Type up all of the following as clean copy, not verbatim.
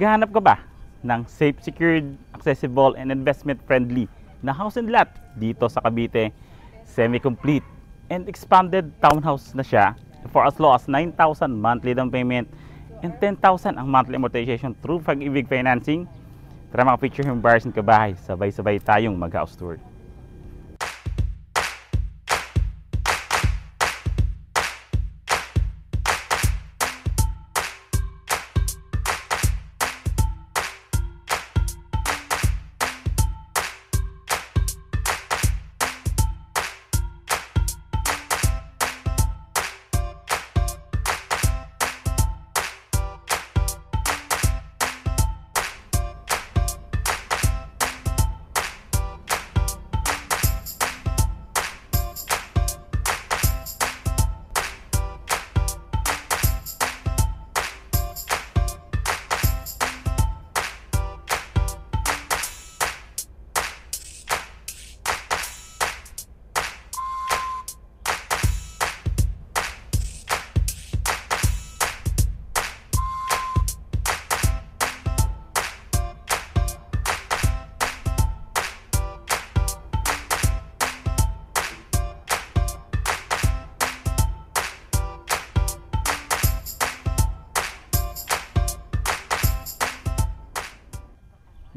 Naghahanap ka ba ng safe, secured, accessible, and investment-friendly na house and lot dito sa Cavite? Semi-complete and expanded townhouse na siya for as low as 9,000 monthly down payment and 10,000 ang monthly amortization through Pag-ibig Financing. Tara mga future home buyers and kabahay, sabay-sabay tayong mag-house tour.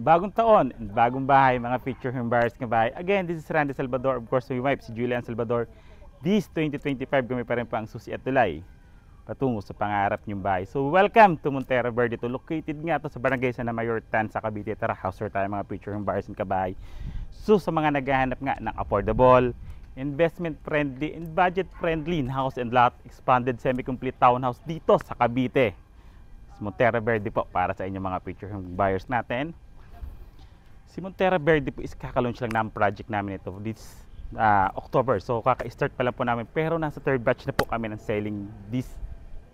Bagong taon, bagong bahay, mga future home buyers ng bahay. Again, this is Randy Salvador. Of course, my wife, si Julian Salvador. This 2025, kami pa rin pa ang susi at tulay patungo sa pangarap niyong bahay. So, welcome to Montera Verde. Ito located nga ito sa Barangay San Mayortan sa Cavite. Tara, house tour tayo mga future home buyers ng kabahay. So, sa mga naghahanap nga ng affordable, investment-friendly, and budget-friendly house and lot, expanded semi-complete townhouse dito sa Cavite. Montera Verde po para sa inyong mga future home buyers natin. Si Montera Verde po is kaka-launch lang ng project namin ito this October. So kaka-start pa lang po namin, pero nasa third batch na po kami ng selling this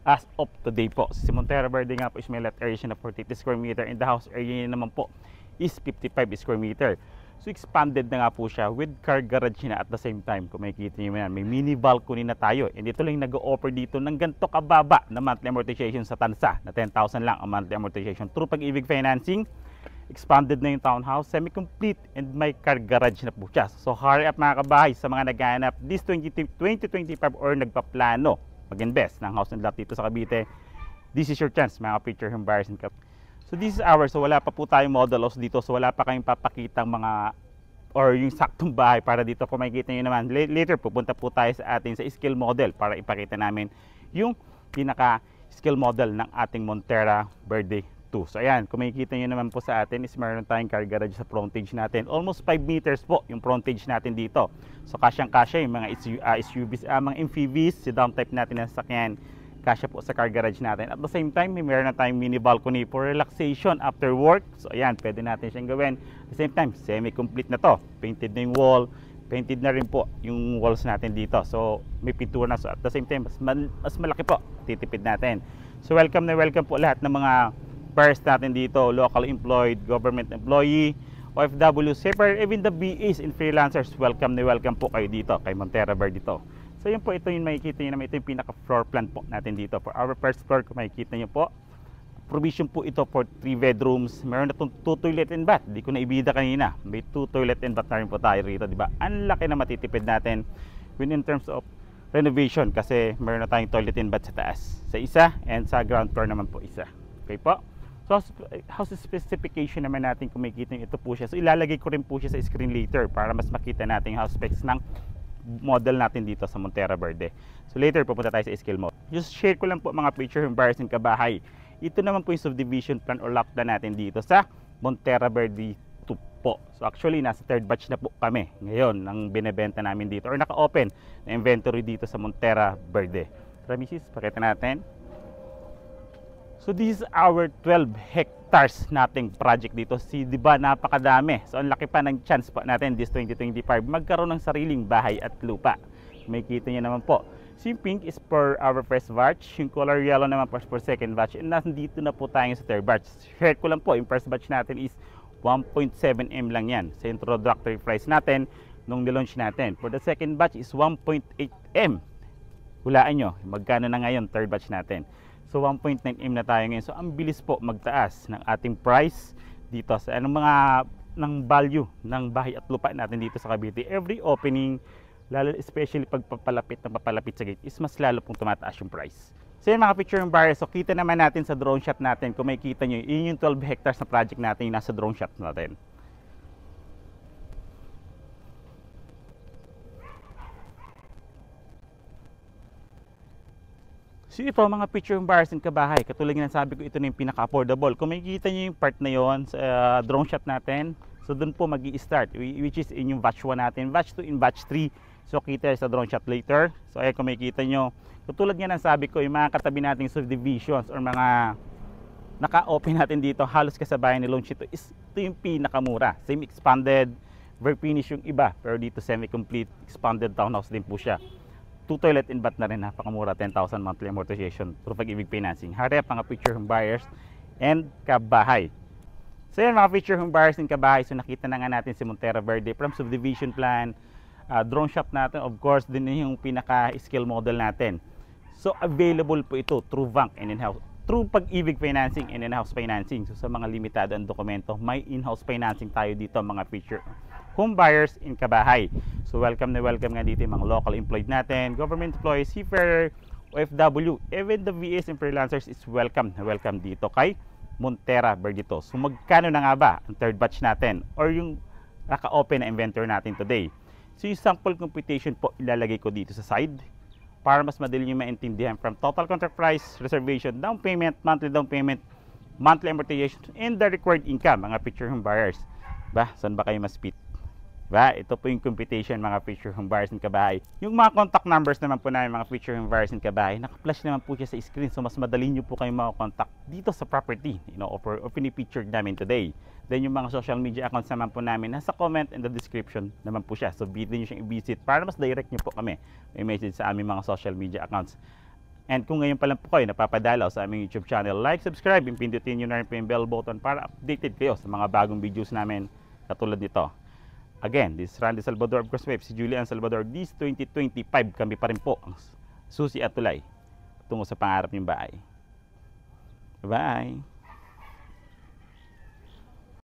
as of today po. Si Montera Verde nga po is may lot area na 40 square meter and the house area naman po is 55 square meter. So expanded na nga po siya with car garage na at the same time. Kung makikita nyo yan, may mini balcony na tayo. And ito lang nag-o-offer dito ng ganito kababa na monthly amortization sa tansa na 10,000 lang ang monthly amortization through Pag-ibig Financing. Expanded na yung townhouse, semi-complete, and may car garage na po siya. So hurry up mga kabahay sa mga naghahanap this 2025 or nagpaplano mag-invest ng house and lot dito sa Cavite. This is your chance mga future home buyers and cap. So this is ours. So wala pa po tayong model house dito. So wala pa kayong papakitang mga or yung saktong bahay para dito. Kung makikita nyo naman, later pupunta po tayo sa ating sa scale model para ipakita namin yung pinaka scale model ng ating Montera Verde 2. So ayan, kung makikita nyo naman po sa atin is meron tayong car garage sa frontage natin. Almost 5 meters po yung frontage natin dito. So kasyang-kasya yung mga SUVs, mga MPVs, si down type natin ng sasakyan. Kasya po sa car garage natin. At the same time, meron na tayong mini balcony for relaxation after work. So ayan, pwede natin siyang gawin. At the same time, semi-complete na to. Painted na yung wall. Painted na rin po yung walls natin dito. So may pintura na. So at the same time, mas malaki po. Titipid natin. So welcome na welcome po lahat ng mga buyers natin dito, local employed, government employee, OFW, separate, even the BAs and freelancers, welcome na welcome po kayo dito kay Montera Verde dito. So yun po, ito yung makikita nyo naman, ito yung pinaka floor plan po natin dito. For our first floor, kung makikita nyo po, provision po ito for 3 bedrooms, meron na itong 2 toilet and bath, di ko na ibida kanina, may 2 toilet and bath na rin po tayo rito, diba? Ang laki na matitipid natin when in terms of renovation kasi meron na tayong toilet and bath sa taas, sa isa, and sa ground floor naman po isa. Okay po? So house specification naman natin, kung makikita nyo, ito po siya. So ilalagay ko rin po siya sa screen later para mas makita natin yung house specs ng model natin dito sa Montera Verde. So later pupunta tayo sa scale mode. Just share ko lang po mga future home buyers and kabahay. Ito naman po yung subdivision plan or lot plan natin dito sa Montera Verde 2 po. So actually nasa third batch na po kami ngayon ng binebenta namin dito or naka-open na inventory dito sa Montera Verde. Tara misis, pakita natin. So this is our 12 hectares nating project dito. Di ba napakadami. So ang laki pa ng chance po natin this 2025 magkaroon ng sariling bahay at lupa. May kita niyo naman po. So yung pink is for our first batch, yung color yellow naman for second batch, and nandito na po tayo sa third batch. Share ko lang po, yung first batch natin is 1.7M lang yan sa introductory price natin nung nilaunch natin. For the second batch is 1.8M. Hulaan nyo, magkano na ngayon third batch natin. So 1.9M na tayo ngayon. So ang bilis po magtaas ng ating price dito sa anong mga ng value ng bahay at lupa natin dito sa Cavite. Every opening, lalo especially pag papalapit sa gate, is mas lalo pong tumataas yung price. So yun mga future buyers, so kita naman natin sa drone shot natin, kung makikita nyo, yun yung 12 hectares na project natin yung nasa drone shot natin. So ito mga picture buyers and kabahay, katulad ng sabi ko, ito na yung pinaka-affordable. Kung makikita nyo yung part na yon sa drone shot natin, so doon po mag-i-start, which is in yung batch 1 natin, batch 2 in batch 3. So kita sa drone shot later. So ayan, kung makikita nyo, katulad nga ng sabi ko, yung mga katabi nating subdivisions or mga naka-open natin dito, halos kasabayan ni launch ito, is ito yung pinakamura. Same expanded, very finish yung iba, pero dito semi-complete expanded townhouse din po siya. 2 toilet and bath na rin, napakamura, 10,000 monthly amortization through Pag-ibig Financing. Harap mga future home buyers and kabahay. So yan mga future home buyers and kabahay, so nakita na nga natin si Montera Verde from subdivision plan, drone shop natin, of course, din yung pinaka-skill model natin. So available po ito through bank and in-house, through Pag-ibig Financing and in-house financing. So sa mga limitado ang dokumento, may in-house financing tayo dito mga future home buyers in kabahay. So welcome na welcome nga dito yung mga local employed natin, government employees, seafarer, OFW, even the VAs and freelancers is welcome na welcome dito kay Montera Verde. So magkano na nga ba ang third batch natin or yung naka-open na inventory natin today? So yung sample computation po ilalagay ko dito sa side para mas madali nyo maintindihan from total contract price, reservation, down payment, monthly amortization, and the required income mga future home buyers. Ba, saan ba kayo mas fit? Ba, ito po yung computation mga future home buyers and kabahay. Yung mga contact numbers naman po namin mga future home buyers and kabahay, naka-flash naman po siya sa screen, so mas madali nyo po kayong makakontakt dito sa property, or pinipicture namin today. Then yung mga social media accounts naman po namin, nasa comment and the description naman po siya. So pwede nyo siyang i-visit para mas direct nyo po kami. May message sa aming mga social media accounts. And kung ngayon pa lang po kayo napapadalaw sa aming YouTube channel, like, subscribe, and pindutin nyo na rin po yung bell button para updated kayo sa mga bagong videos namin katulad nito. Again, this is Randy Salvador, of course, si Julian Salvador. This 2025, kami pa rin po ang susi at tulay tungo sa pangarap niyong bahay. Bye!